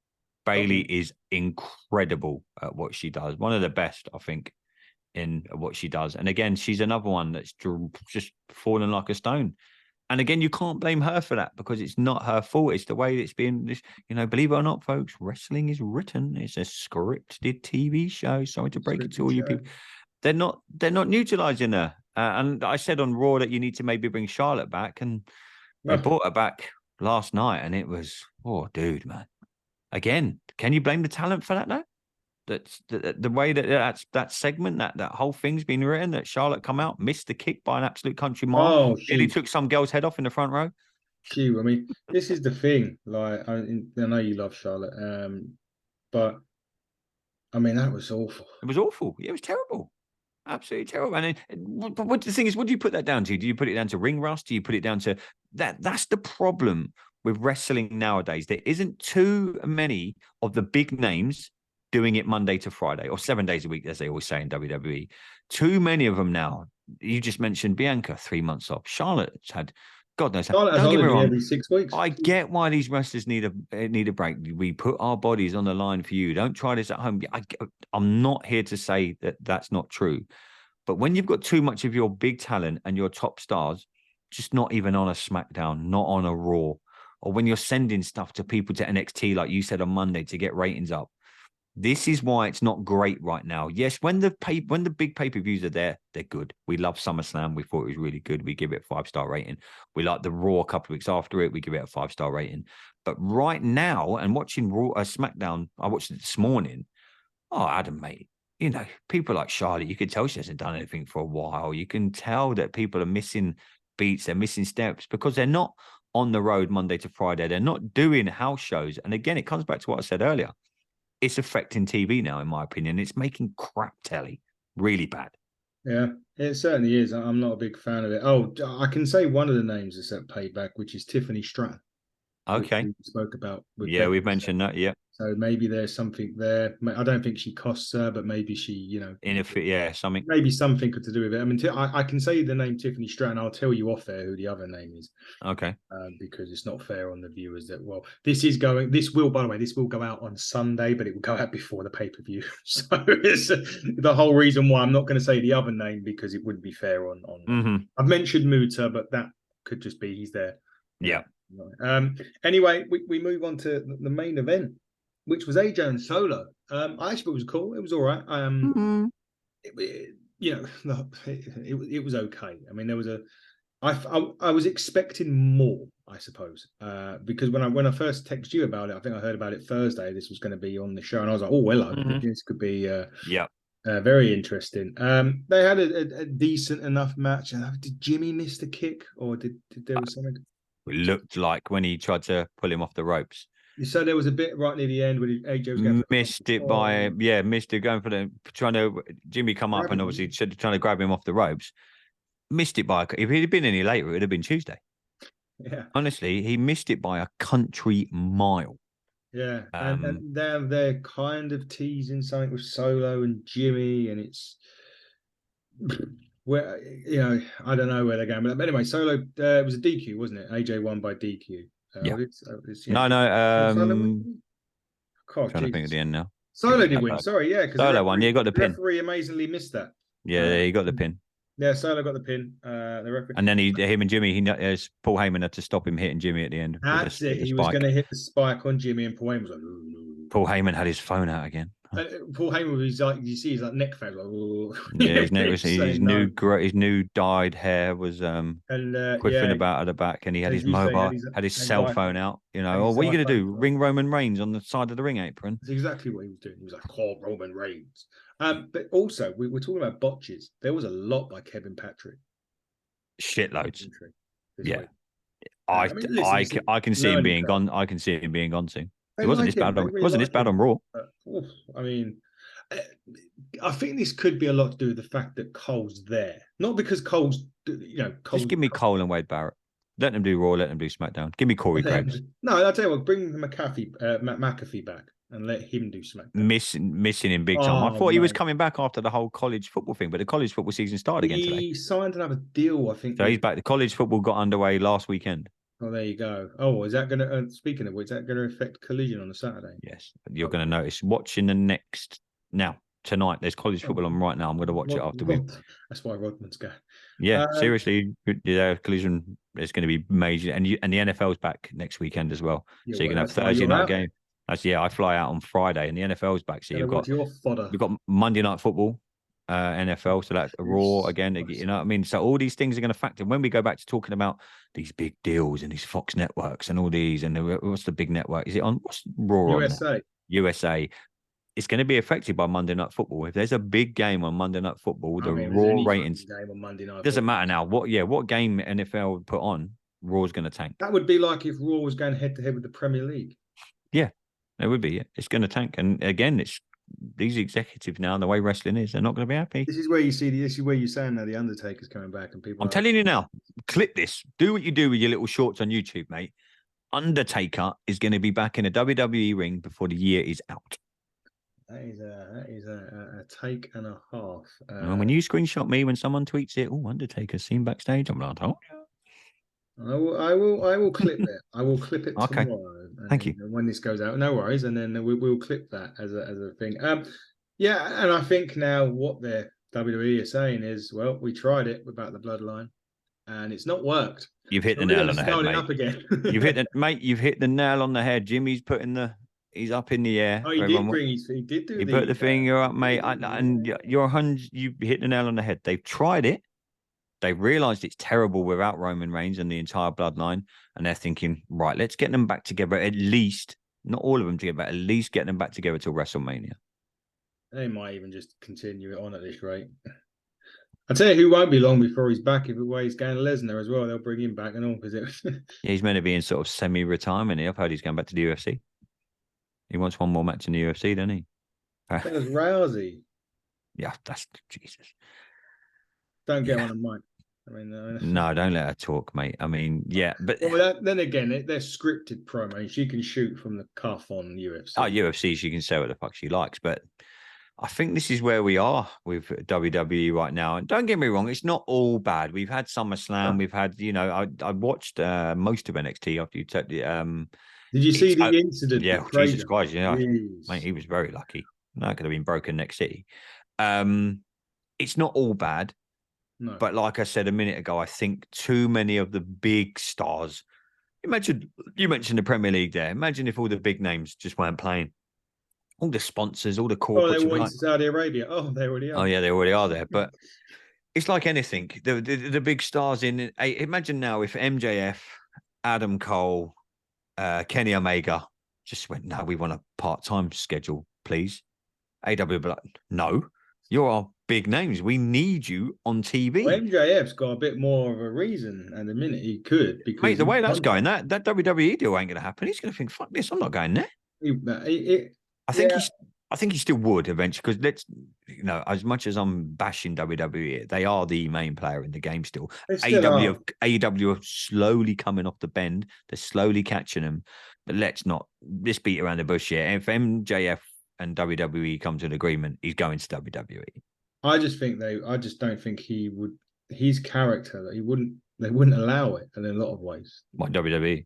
Bayley is incredible at what she does. One of the best, I think, in what she does. And again, she's another one that's just fallen like a stone. And again, you can't blame her for that, because it's not her fault. It's the way it's been, believe it or not, folks, wrestling is written. It's a scripted TV show. Sorry to break it to all you people. They're not neutralizing her. And I said on Raw that you need to maybe bring Charlotte back, and they brought her back last night, and it was, oh, dude, man. Again, can you blame the talent for that, though? That's the way that segment, that whole thing's been written, that Charlotte come out, missed the kick by an absolute country mile. Nearly took some girl's head off in the front row. I mean, this is the thing. Like, I know you love Charlotte, but I mean, that was awful. It was awful. It was terrible. Absolutely terrible. And what the thing is, what do you put that down to? Do you put it down to ring rust? Do you put it down to that? That's the problem with wrestling nowadays. There isn't too many of the big names doing it Monday to Friday, or 7 days a week, as they always say in WWE. Too many of them now. You just mentioned Bianca, 3 months off. Charlotte's had, God knows how. Don't get me wrong. Every 6 weeks. I get why these wrestlers need a break. We put our bodies on the line for you. Don't try this at home. I'm not here to say that that's not true. But when you've got too much of your big talent and your top stars, just not even on a SmackDown, not on a Raw, or when you're sending stuff to people to NXT, like you said on Monday, to get ratings up, this is why it's not great right now. Yes, when the big pay-per-views are there, they're good. We love SummerSlam. We thought it was really good. We give it a 5-star rating. We like the Raw a couple of weeks after it. We give it a 5-star rating. But right now, and watching Raw, SmackDown, I watched it this morning. Oh, Adam, mate. People like Charlotte, you can tell she hasn't done anything for a while. You can tell that people are missing beats. They're missing steps, because they're not on the road Monday to Friday. They're not doing house shows. And again, it comes back to what I said earlier. It's affecting TV now, in my opinion. It's making crap telly really bad. Yeah, it certainly is. I'm not a big fan of it. Oh, I can say one of the names that's at Payback, which is Tiffany Stratton. Okay. we spoke about. Yeah, we've mentioned that. Yeah. So maybe there's something there. I don't think she costs her, but maybe she, Something. maybe something to do with it. I mean, I can say the name Tiffany Stratton. I'll tell you off air who the other name is. Okay. Because it's not fair on the viewers that, well, by the way, this will go out on Sunday, but it will go out before the pay-per-view. So it's the whole reason why I'm not going to say the other name, because it wouldn't be fair on. Mm-hmm. I've mentioned Muta, but that could just be he's there. Yeah. Anyway, we move on to the main event, which was AJ and Solo. I actually thought it was cool. It was all right. It was okay. I mean, there was I was expecting more, I suppose, because when I first texted you about it, I think I heard about it Thursday. This was going to be on the show, and I was like, "Oh well, this could be very interesting." They had a decent enough match. Did Jimmy miss the kick, or did there was something? It looked like when he tried to pull him off the ropes. So there was a bit right near the end when AJ was going missed it going for Jimmy come up and obviously trying to grab him off the ropes. Missed it by, if he'd been any later, it would have been Tuesday. Yeah, honestly, he missed it by a country mile. Yeah, and they're kind of teasing something with Solo and Jimmy, and it's where I don't know where they're going. But anyway, Solo it was a DQ, wasn't it? AJ won by DQ. No. God, trying to think at the end now. Solo did win. Sorry, yeah, because Solo won. Yeah, got the pin. The referee amazingly missed that. Yeah, he got the pin. Yeah, Solo got the pin. The referee. And then him and Jimmy, Paul Heyman had to stop him hitting Jimmy at the end. That's it. He was going to hit the spike on Jimmy, and Paul Heyman was like, ooh. Paul Heyman had his phone out again. Paul Heyman was like, you see his neck fell. Like, ooh. Yeah, his neck was his new dyed hair was quiffing about at the back, and he had his mobile, had his cell phone out. What are you going to do? Ring Roman Reigns on the side of the ring apron? That's exactly what he was doing. He was like, call Roman Reigns. But also, we're talking about botches. There was a lot by Kevin Patrick. Shitloads. Yeah. I can see him being gone. I can see him being gone soon. It wasn't this bad. It wasn't this bad on Raw. I mean, I think this could be a lot to do with the fact that Cole's there, not because Cole's. Just give me Cole and Wade Barrett. Let them do Raw. Let them do SmackDown. Give me Corey Graves. No, I'll tell you what. Bring McAfee back and let him do SmackDown. Missing him big time. I thought he was coming back after the whole college football thing, but the college football season started again today. He signed another deal, I think. So he's back. The college football got underway last weekend. Oh, there you go. Oh, is that going to? Speaking of which, is that going to affect Collision on the Saturday? Yes, you're going to notice. Watching the next tonight. There's college football on right now. I'm going to watch it after we. That's why Rodman's going. Yeah, seriously, Collision is going to be major, and the NFL's back next weekend as well. So you can have Thursday night game. I fly out on Friday, and the NFL's back. So you've got Monday Night Football. NFL, so that's a Raw again. You know what I mean? So all these things are going to factor when we go back to talking about these big deals and these Fox networks and all these. And what's the big network? Is it on what's Raw? USA. It's going to be affected by Monday Night Football. If there's a big game on Monday Night Football, Raw ratings game on Monday Night doesn't matter now. What game NFL would put on, Raw's going to tank. That would be like if Raw was going head to head with the Premier League. Yeah, it would be. Yeah. It's going to tank, and again, it's. These executives now, and the way wrestling is, they're not going to be happy. This is where you're saying now the Undertaker's coming back, and people. I'm telling you now, clip this. Do what you do with your little shorts on YouTube, mate. Undertaker is going to be back in a WWE ring before the year is out. That is a take and a half. And when you screenshot me when someone tweets it, Undertaker's seen backstage. I'm like, oh. I will clip it. I will clip it tomorrow. Thank you. When this goes out, no worries, and then we'll clip that as a thing. Yeah, and I think now what the WWE are saying is, well, we tried it about the bloodline, and it's not worked. You've hit the nail on the head, mate. Up again. You've hit the nail on the head. Jimmy's he's up in the air. Oh, he did do. He put the finger up, mate, and you hit the nail on the head. They've tried it. They've realised it's terrible without Roman Reigns and the entire bloodline, and they're thinking, right, let's get them back together. At least, not all of them together, but at least get them back together till WrestleMania. They might even just continue it on at this rate. I'll tell you who won't be long before he's back. If he's going to Lesnar as well, they'll bring him back and all because yeah, he's meant to be in sort of semi-retirement. I've heard he's going back to the UFC. He wants one more match in the UFC, doesn't he? That was Rousey. Yeah, that's Jesus. Don't get on a mic. I mean, No, don't let her talk, mate. I mean, yeah, but then again, they're scripted promos. She can shoot from the cuff on UFC. UFC, she can say what the fuck she likes, but I think this is where we are with WWE right now. And don't get me wrong, it's not all bad. We've had SummerSlam. We've had, I watched most of NXT after you took the. Did you see the incident? Yeah, Jesus Christ, mate, he was very lucky. That could have been broken next city. It's not all bad, but like I said a minute ago, I think too many of the big stars. You mentioned the Premier League there. Imagine if all the big names just weren't playing. All the sponsors, all the corporates. Oh, they went to Saudi Arabia. Oh, they already are. Oh, yeah, they already are there. But it's like anything. The big stars in. Imagine now if MJF, Adam Cole, Kenny Omega just went, no, we want a part-time schedule, please. AW be like, no, you're our big names. We need you on TV. Well, MJF's got a bit more of a reason, and the minute he could, because mate, the way that's going, that WWE deal ain't going to happen. He's going to think, fuck this, I'm not going there. I think he still would eventually, because as much as I'm bashing WWE, they are the main player in the game still. AEW are slowly coming off the bend. They're slowly catching them. But let's beat around the bush here. If MJF and WWE come to an agreement, he's going to WWE. I just don't think he would. His character, they wouldn't allow it in a lot of ways. What, WWE?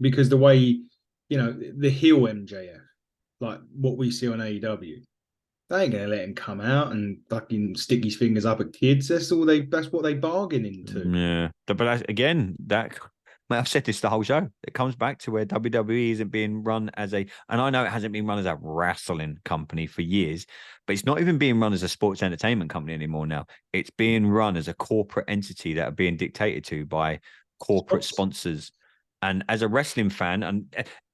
Because the way, the heel MJF, like what we see on AEW, they ain't gonna let him come out and fucking stick his fingers up at kids. That's what they bargain into. Yeah, but I've said this the whole show. It comes back to where WWE isn't being run and I know it hasn't been run as a wrestling company for years, but it's not even being run as a sports entertainment company anymore now. It's being run as a corporate entity that are being dictated to by corporate sponsors. And as a wrestling fan, and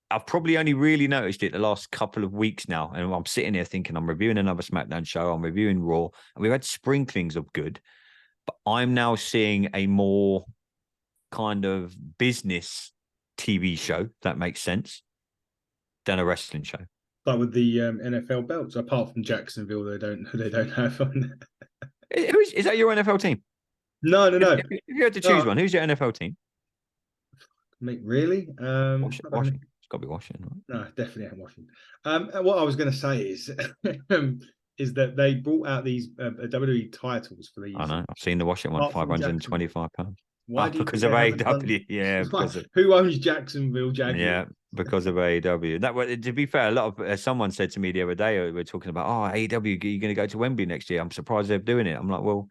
I've probably only really noticed it the last couple of weeks now, and I'm sitting here thinking I'm reviewing another SmackDown show, I'm reviewing Raw, and we've had sprinklings of good, but I'm now seeing a more kind of business TV show, if that makes sense, than a wrestling show. But with the NFL belts, apart from Jacksonville, they don't have on there. Is that your NFL team? No. If you had to choose one, who's your NFL team? Mate, really? Washington. It's got to be Washington, right? No, definitely ain't Washington. What I was going to say is that they brought out these WWE titles for these. I know. I've seen the Washington one, £525. Why? Because of AEW. Yeah. Who owns Jacksonville Jaguars? Yeah, because of AEW. To be fair, a lot of someone said to me the other day, we were talking about, AEW, you're going to go to Wembley next year. I'm surprised they're doing it. I'm like, well,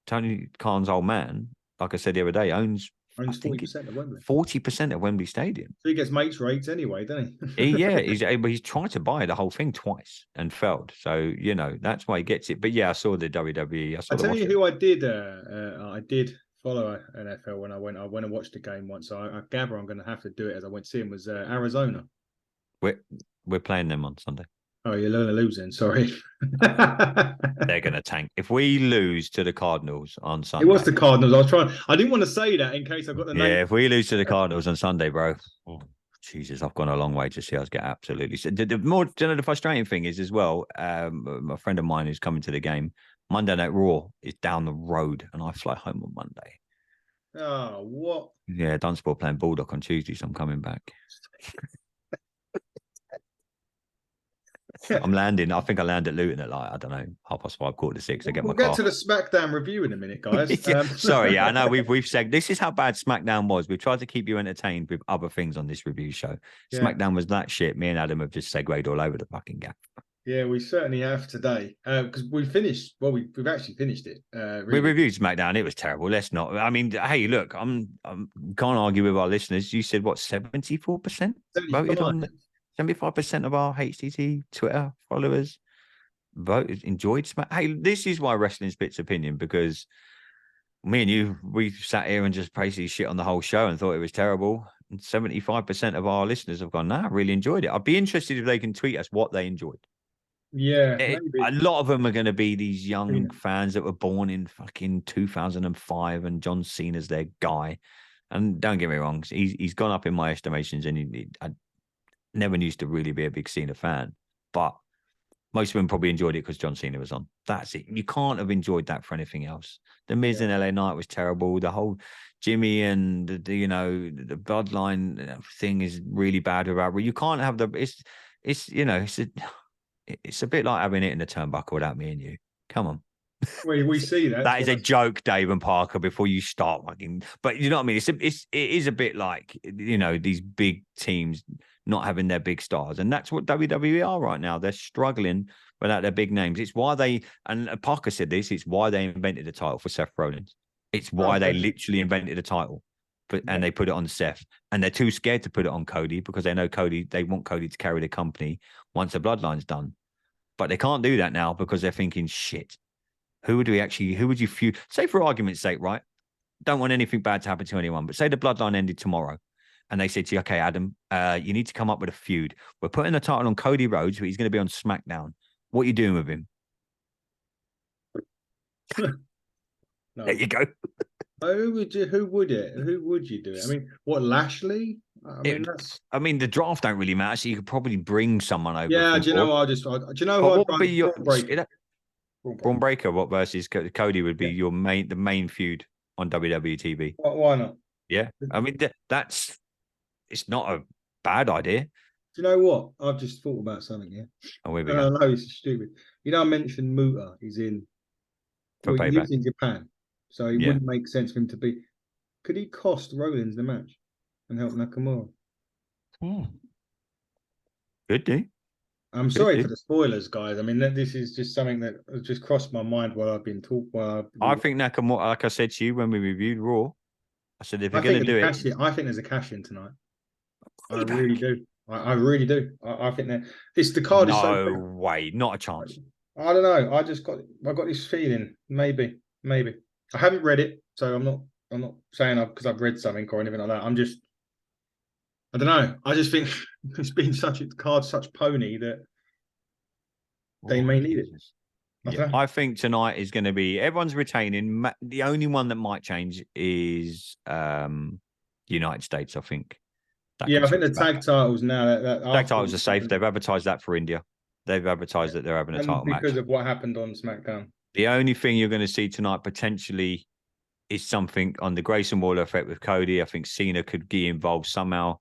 Tony Khan's old man, like I said the other day, owns 40% of Wembley. 40% of Wembley Stadium. So he gets mates rates anyway, doesn't he? He's tried to buy the whole thing twice and failed. So that's why he gets it. But yeah, I saw the WWE. I tell you who I did. I did follow NFL when I went and watched the game once. So I gather I'm going to have to do it as I went to see him. Was Arizona. We're playing them on Sunday. Oh, you're going to lose then. Sorry. They're going to tank. If we lose to the Cardinals on Sunday. It was the Cardinals. I didn't want to say that in case I got the name. Yeah, if we lose to the Cardinals on Sunday, bro. Oh, Jesus, I've gone a long way to see us get absolutely. The frustrating thing is as well, a friend of mine who's coming to the game, Monday Night Raw is down the road and I fly home on Monday. Oh, what? Yeah, Dunsport playing Bulldog on Tuesday, so I'm coming back. I'm landing. I think I land at Luton at 5:30, 5:45. I get my car. We'll get to the SmackDown review in a minute, guys. Sorry, I know we've said this is how bad SmackDown was. We tried to keep you entertained with other things on this review show. Yeah. SmackDown was that shit. Me and Adam have just segued all over the fucking gap. Yeah, we certainly have today because we finished. Well, we've actually finished it. Really. We reviewed SmackDown. It was terrible. Let's not. I mean, hey, look, I'm can't argue with our listeners. You said what 74% voted on. 75% of our HTT Twitter followers enjoyed Smack. Hey, this is why wrestling splits opinion, because me and you, we sat here and just basically shit on the whole show and thought it was terrible. And 75% of our listeners have gone, I really enjoyed it. I'd be interested if they can tweet us what they enjoyed. Yeah. A lot of them are going to be these young fans that were born in fucking 2005 and John Cena's their guy. And don't get me wrong, he's gone up in my estimations and I never used to really be a big Cena fan, but Most of them probably enjoyed it because John Cena was on. That's it. You can't have enjoyed that for anything else. The Miz and LA Knight was terrible. The whole Jimmy and the bloodline thing is really bad about. You can't have it's a bit like having it in the turnbuckle without me and you. Come on. We see that. That is a joke, Dave and Parker, before you start fucking. But you know what I mean? It is a bit like, these big teams not having their big stars. And that's what WWE are right now. They're struggling without their big names. It's why and Parker said this, it's why they invented a title for Seth Rollins. It's why they literally invented a title. And they put it on Seth. And they're too scared to put it on Cody because they know they want Cody to carry the company once the bloodline's done. But they can't do that now because they're thinking, shit. Who would you feud? Say for argument's sake, right? Don't want anything bad to happen to anyone, but say the bloodline ended tomorrow and they said to you, okay, Adam, you need to come up with a feud. We're putting the title on Cody Rhodes, but he's going to be on SmackDown. What are you doing with him? No. There you go. Who would you do it? I mean, what, Lashley? I mean, the draft don't really matter, so you could probably bring someone over. Yeah, do you know what? Do you know what would be your Braun Breaker? What versus Cody would be the main feud on WWE TV? Why not? Yeah, I mean it's not a bad idea. Do you know what? I've just thought about something here. Oh, here we go. go. I know it's stupid. I mentioned Muta. He's in Japan, so it wouldn't make sense for him to be. Could he cost Rollins the match and help Nakamura? Could do. I'm sorry for the spoilers, guys. I mean, this is just something that has just crossed my mind while I've been talking. I think Nakamura, like I said to you when we reviewed Raw, I said if you're going to do it, I think there's a cash in tonight. I really do. I really do. I think that the card is so. No way, not a chance. I don't know. I got this feeling. Maybe. I haven't read it, so I'm not saying because I've read something or anything like that. I don't know. I just think it's been such pony that they may need it. I think tonight is going to be everyone's retaining. The only one that might change is United States. I think. I think the tag titles now. Tag titles are safe. They've advertised that for India. They've advertised that they're having a title match because of what happened on SmackDown. The only thing you're going to see tonight potentially is something on the Grayson Waller effect with Cody. I think Cena could get involved somehow.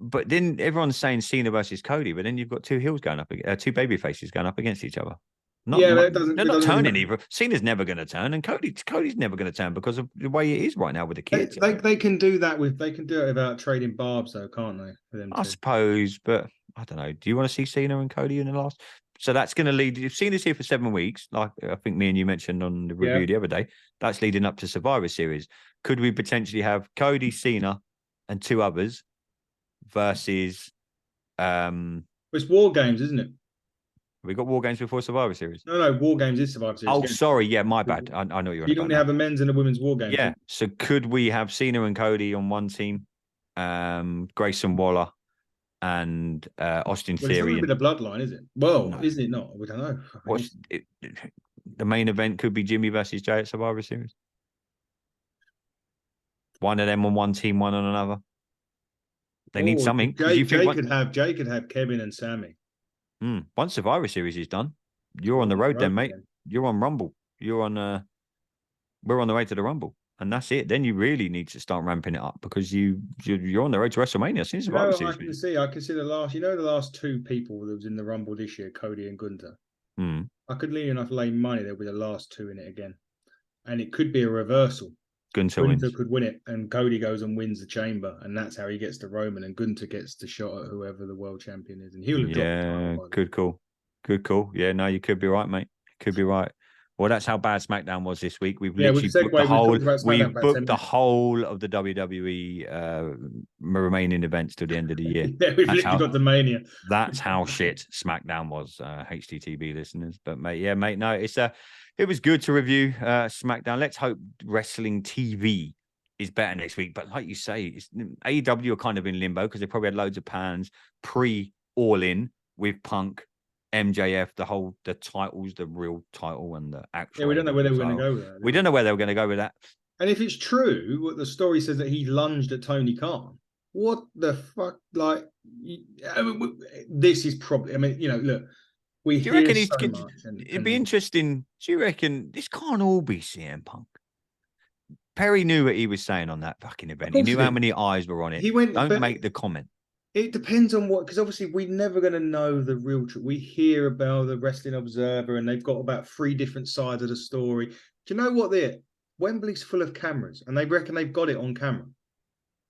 But then everyone's saying Cena versus Cody, but then you've got two heels going up, two baby faces going up against each other. They're not turning either. Cena's never going to turn, and Cody's never going to turn because of the way it is right now with the kids. They can do that without trading barbs, though, can't they? For them I suppose, but I don't know. Do you want to see Cena and Cody in the last? So that's going to lead. If Cena's here for 7 weeks, like I think me and you mentioned on the review the other day, that's leading up to Survivor Series. Could we potentially have Cody, Cena, and two others versus? It's War Games, isn't it? We got War Games before Survivor Series. No, War Games is Survivor Series. Oh, sorry, yeah, my bad. I know you're. You don't have a men's and a women's War Games. Yeah. So could we have Cena and Cody on one team, Grayson Waller, and Austin Theory? It's not a bit of bloodline, is it? Well, no. Is it not? We don't know. The main event could be Jimmy versus Jay at Survivor Series. One of them on one team, one on another. They need something. Jay could have Kevin and Sami. Once Survivor Series is done, you're on the road then, mate. You're on Rumble. We're on the way to the Rumble. And that's it. Then you really need to start ramping it up because you're on the road to WrestleMania. Since Survivor Series. I can see the last two people that was in the Rumble this year, Cody and Gunther. I could lean enough lay money they'll be the last two in it again. And it could be a reversal. Gunther could win it, and Cody goes and wins the chamber, and that's how he gets to Roman, and Gunther gets the shot at whoever the world champion is, and he'll have dropped the title. Good call. Yeah, no, you could be right, mate. You could be right. Well, that's how bad SmackDown was this week. We've literally booked the whole of the WWE remaining events to the end of the year. Yeah, we've literally got the Mania. That's how shit SmackDown was, HDTV listeners. But mate, no, it was good to review SmackDown. Let's hope wrestling TV is better next week. But like you say, AEW are kind of in limbo because they probably had loads of plans pre-All In with Punk, MJF, the titles, the real title and the actual. Yeah, we don't know where they were going to go with that. We don't know where they were going to go with that. And if it's true, what the story says that he lunged at Tony Khan. What the fuck? Like, this is probably. I mean, look. we Do you hear reckon he's? so much. It'd be interesting. Do you reckon this can't all be CM Punk? Perry knew what he was saying on that fucking event. He knew how many eyes were on it. He went. Don't make the comment. It depends on what, because obviously we're never going to know the real truth. We hear about the Wrestling Observer, and they've got about 3 different sides of the story. Do you know what? Wembley's full of cameras, and they reckon they've got it on camera.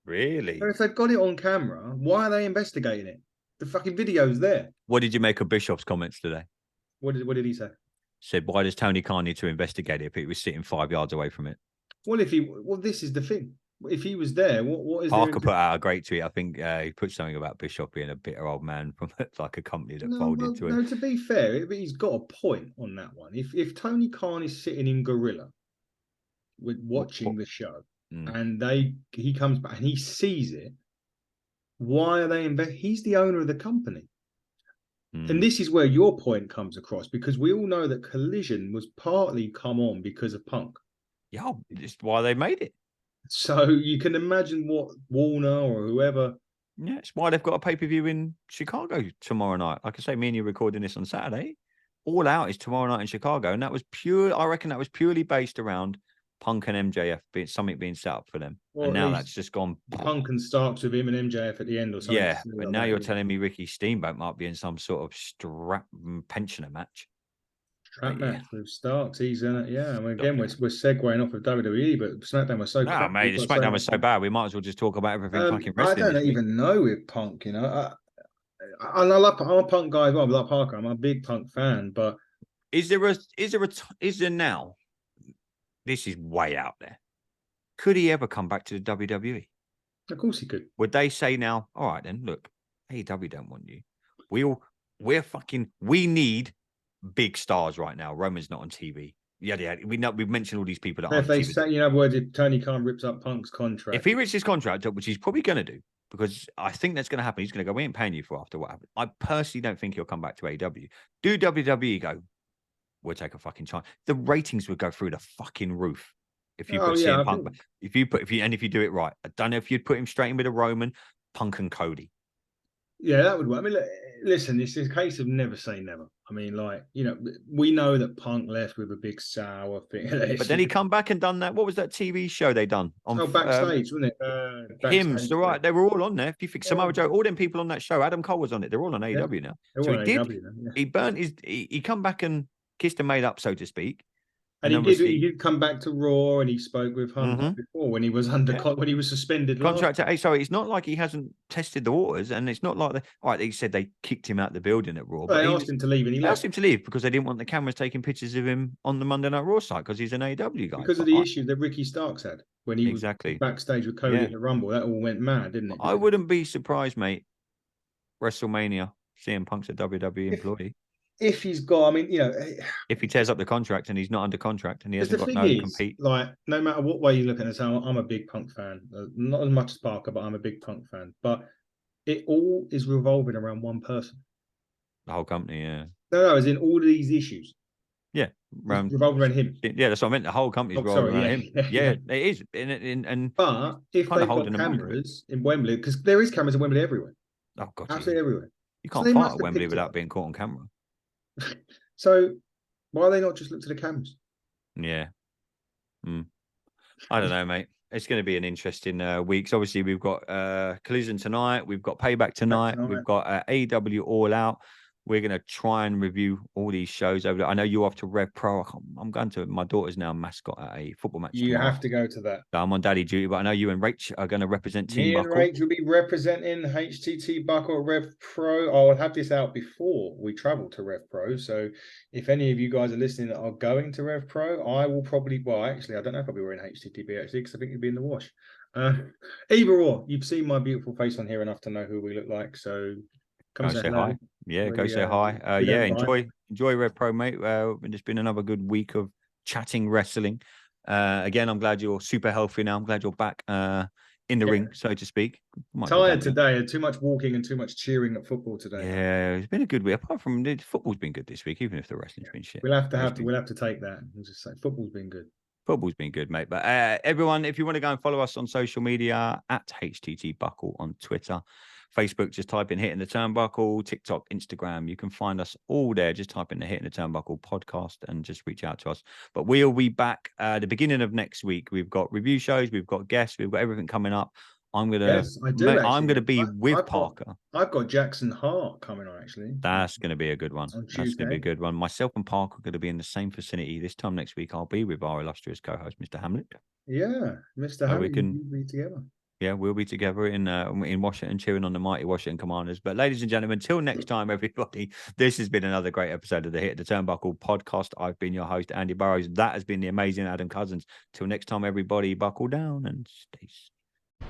Really? So if they've got it on camera, why are they investigating it? The fucking video's there. What did you make of Bischoff's comments today? What did he say? Said, why does Tony Khan need to investigate it if he was sitting 5 yards away from it? Well, this is the thing. If he was there, what is Parker there? put out a great tweet. I think he put something about Bischoff being a bitter old man from like a company that folded into him. No, to be fair, he's got a point on that one. If Tony Khan is sitting in Gorilla with watching the show, and he comes back and he sees it, why are they he's the owner of the company. And this is where your point comes across, because we all know that Collision was partly come on because of Punk. Yeah, it's why they made it. So you can imagine what Warner or whoever. Yeah, it's why they've got a pay-per-view in Chicago tomorrow night. Like I say, me and you recording this on Saturday. All Out is tomorrow night in Chicago. And that was I reckon that was purely based around Punk and MJF being set up for them. Well, and now that's just gone. Punk and Starks with him and MJF at the end or something. Yeah, but now you're telling me Ricky Steamboat might be in some sort of strap pensioner match. Trap match with Starks. He's in it. Yeah. I mean, again, we're segueing off of WWE, but SmackDown was so. No, mate, the SmackDown was so bad. We might as well just talk about everything fucking wrestling. I don't even know with Punk. You know, I'm a Punk guy as well. I love Parker. I'm a big Punk fan. But is there now? This is way out there. Could he ever come back to the WWE? Of course he could. Would they say now, all right then, look, AEW don't want you. We need big stars right now. Roman's not on TV. Yeah. We've mentioned all these people that if they say, you know, words, if Tony Khan rips up Punk's contract. If he rips his contract up, which he's probably going to do, because I think that's going to happen. He's going to go, we ain't paying you for after what happened. I personally don't think he'll come back to AEW. Do WWE go, we'll take a fucking chance. The ratings would go through the fucking roof if you put CM Punk. If you do it right. I don't know if you'd put him straight in with a Roman, Punk and Cody. Yeah, that would work. I mean, listen, it's a case of never say never. I mean, like, you know, we know that Punk left with a big sour thing. But then he come back and done that. What was that TV show they done? Backstage, wasn't it? Hymns, right? They were all on there. If you think Samoa Joe, all them people on that show, Adam Cole was on it. They're all on AEW now. So he did. He burnt his. He come back and kissed and made up, so to speak. And he did come back to Raw, and he spoke with Hunt before when he was when he was suspended. Contract. Sorry, it's not like he hasn't tested the waters, and it's not like he said they kicked him out of the building at Raw. Well, they asked him to leave, and he asked him to leave because they didn't want the cameras taking pictures of him on the Monday Night Raw site because he's an AEW guy. Because of the issue that Ricky Starks had when he was backstage with Cody at the Rumble. That all went mad, didn't it? I wouldn't be surprised, mate. WrestleMania, CM Punk's a WWE employee. If he's got, I mean, you know, if he tears up the contract and he's not under contract and he hasn't got no compete, like no matter what way you look at it, I'm a big Punk fan. Not as much as Parker, but I'm a big Punk fan. But it all is revolving around one person. The whole company, yeah. No, as in all of these issues. Yeah, revolving around him. Yeah, that's what I meant. The whole company's revolving around him. Yeah, it is. And but if they've got cameras in Wembley, because there is cameras in Wembley everywhere. Oh God, absolutely everywhere. You can't fight at Wembley without being caught on camera. So why are they not just look to the cameras? Yeah. I don't know, mate. It's going to be an interesting week. Obviously, we've got Collision tonight. We've got Payback tonight. We've got AEW All Out. We're going to try and review all these shows over there. I know you're off to Rev Pro. I'm going to my daughter's now mascot at a football match. You have to go to that. So I'm on daddy duty, but I know you and Rach are going to represent Team Buckle. Me and Rach will be representing HTT Buckle at Rev Pro. I'll have this out before we travel to Rev Pro. So if any of you guys are listening that are going to Rev Pro, I will probably, well, actually, I don't know if I'll be wearing HTTP actually, because I think it'll be in the wash. Either or, you've seen my beautiful face on here enough to know who we look like. So come say hi. Yeah, go say hi. Enjoy Rev Pro, mate. It's been another good week of chatting wrestling. Again, I'm glad you're super healthy now. I'm glad you're back in the ring, so to speak. Tired today. Had too much walking and too much cheering at football today. Yeah, it's been a good week. Apart from football's been good this week, even if the wrestling's been shit. We'll have to take that and just say football's been good. Football's been good, mate. But everyone, if you want to go and follow us on social media at HTT Buckle on Twitter. Facebook, just type in Hitting the Turnbuckle. TikTok, Instagram, you can find us all there. Just type in the Hitting the Turnbuckle podcast and just reach out to us. But we'll be back the beginning of next week. We've got review shows, we've got guests, we've got everything coming up. I'm gonna be with Parker. I've got Jackson Hart coming on, actually. That's gonna be a good one. That's gonna be a good one. Myself and Parker are gonna be in the same vicinity this time next week. I'll be with our illustrious co-host, Mr. Hamlet. Yeah, Mr. Hamlet, we'll be together. Yeah, we'll be together in Washington, cheering on the mighty Washington Commanders. But ladies and gentlemen, until next time, everybody, this has been another great episode of the Hit the Turnbuckle podcast. I've been your host, Andy Burrows. That has been the amazing Adam Cousins. Till next time, everybody, buckle down and stay safe.